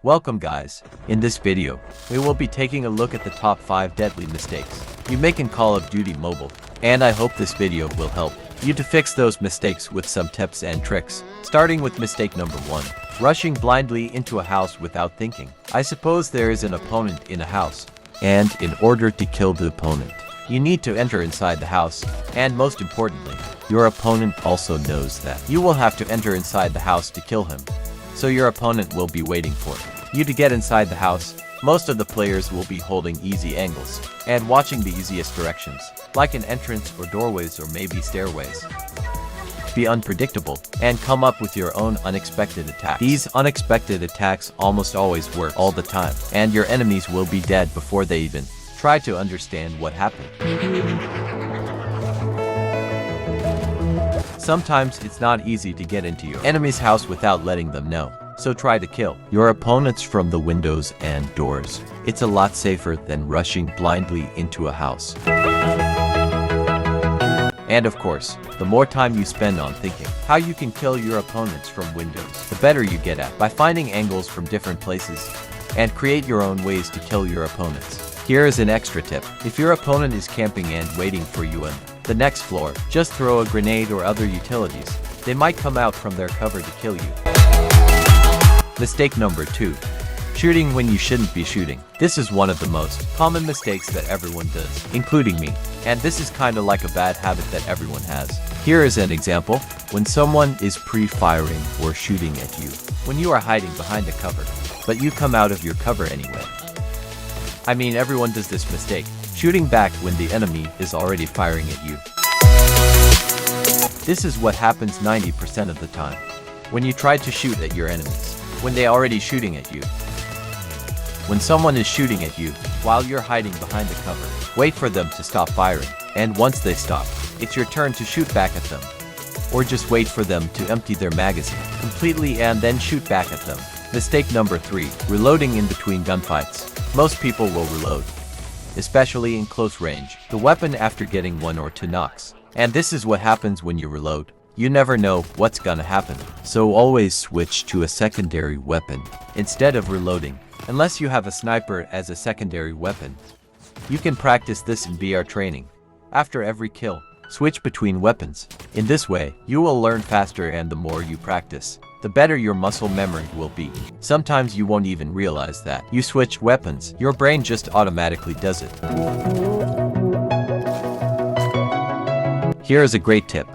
Welcome guys. In this video, we will be taking a look at the top 5 deadly mistakes you make in Call of Duty Mobile, and I hope this video will help you to fix those mistakes with some tips and tricks. Starting with mistake number 1. Rushing blindly into a house without thinking. I suppose there is an opponent in a house, and in order to kill the opponent, you need to enter inside the house, and most importantly, your opponent also knows that you will have to enter inside the house to kill him. So your opponent will be waiting for you to get inside the house. Most of the players will be holding easy angles and watching the easiest directions, like an entrance or doorways or maybe stairways. Be unpredictable and come up with your own unexpected attacks. These unexpected attacks almost always work all the time, and your enemies will be dead before they even try to understand what happened. Sometimes it's not easy to get into your enemy's house without letting them know, so try to kill your opponents from the windows and doors. It's a lot safer than rushing blindly into a house. And of course, the more time you spend on thinking how you can kill your opponents from windows, the better you get at by finding angles from different places and create your own ways to kill your opponents. Here is an extra tip. If your opponent is camping and waiting for you on the next floor, just throw a grenade or other utilities. They might come out from their cover to kill you. Mistake number 2. Shooting when you shouldn't be shooting. This is one of the most common mistakes that everyone does, including me. And this is kinda like a bad habit that everyone has. Here is an example. When someone is pre-firing or shooting at you, when you are hiding behind a cover, but you come out of your cover anyway. I mean, everyone does this mistake, shooting back when the enemy is already firing at you. This is what happens 90% of the time. When you try to shoot at your enemies, when they are already shooting at you. When someone is shooting at you, while you're hiding behind the cover, wait for them to stop firing, and once they stop, it's your turn to shoot back at them. Or just wait for them to empty their magazine completely and then shoot back at them. Mistake number 3. Reloading in between gunfights. Most people will reload, especially in close range, the weapon after getting 1 or 2 knocks. And this is what happens when you reload. You never know what's gonna happen, so always switch to a secondary weapon instead of reloading, unless you have a sniper as a secondary weapon. You can practice this in VR training. After every kill, switch between weapons. In this way, you will learn faster, and the more you practice, the better your muscle memory will be. Sometimes you won't even realize that you switched weapons. Your brain just automatically does it. Here is a great tip.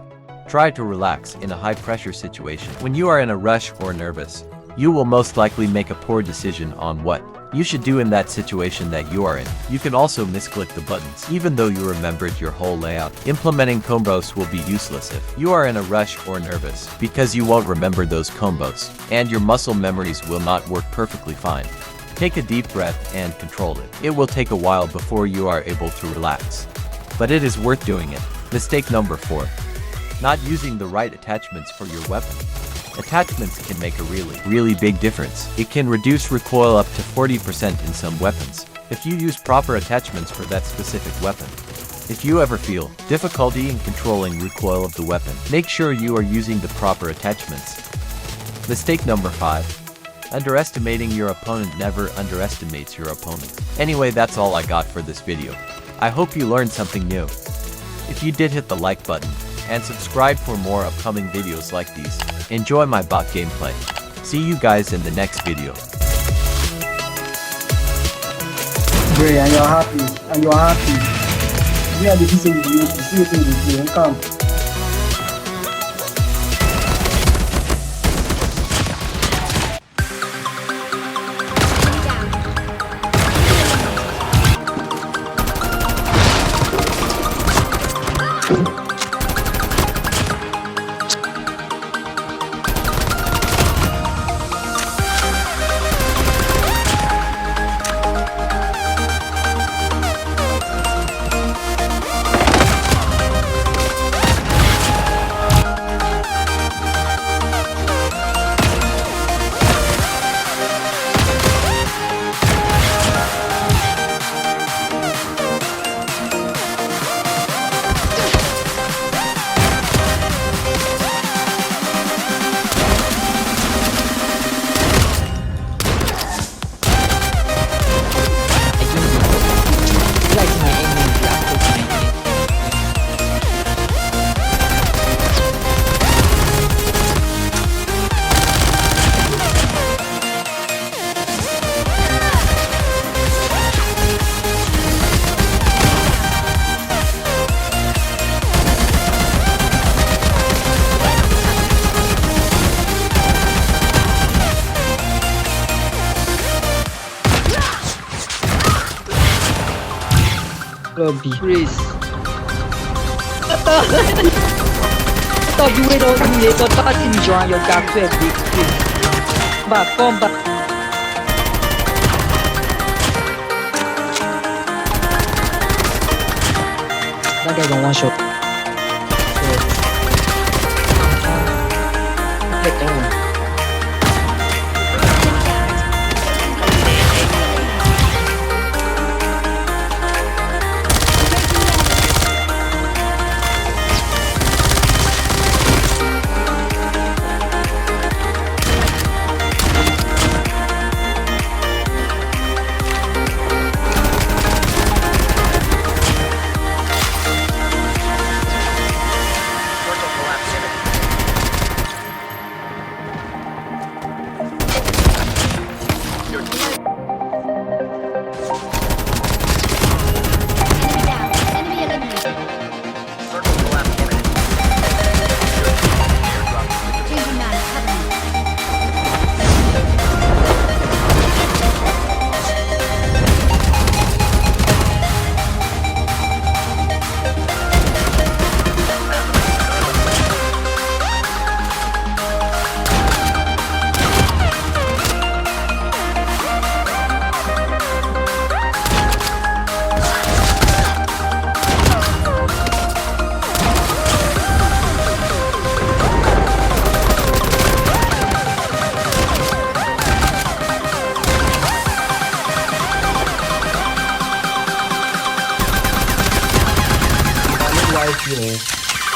Try to relax in a high-pressure situation. When you are in a rush or nervous, you will most likely make a poor decision on what you should do in that situation that you are in. You can also misclick the buttons, even though you remembered your whole layout. Implementing combos will be useless if you are in a rush or nervous, because you won't remember those combos, and your muscle memories will not work perfectly fine. Take a deep breath and control it. It will take a while before you are able to relax, but it is worth doing it. Mistake number 4. Not using the right attachments for your weapon. Attachments can make a really big difference. It can reduce recoil up to 40% in some weapons, if you use proper attachments for that specific weapon. If you ever feel difficulty in controlling recoil of the weapon, make sure you are using the proper attachments. Mistake number 5. Underestimating your opponent. Never underestimates your opponent. Anyway, that's all I got for this video. I hope you learned something new. If you did, hit the like button and subscribe for more upcoming videos like these. Enjoy my bot gameplay. See you guys in the next video. Great, and you're happy. And you're happy. We are the people you see it in the game. Come. Lobby. Please. Tao you wait on me. Tao ta tin join your gap to big thing. Ba kom ba. That guy got one shot. Let down.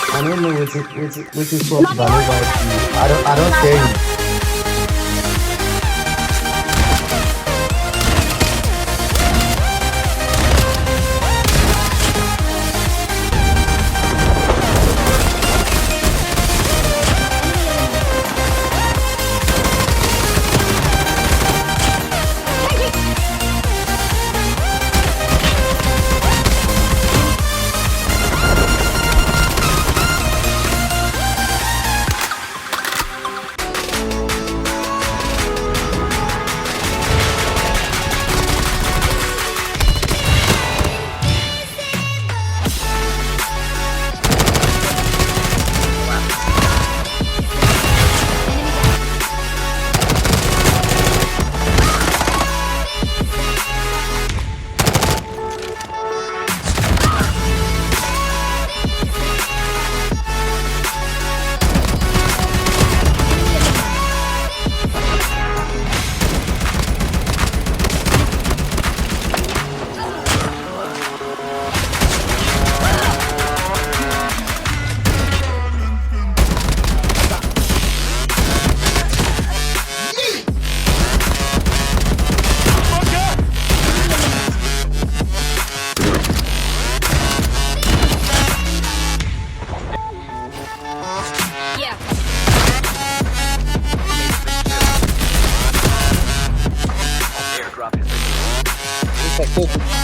I don't know which is what, but I don't care you.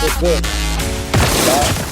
It's good.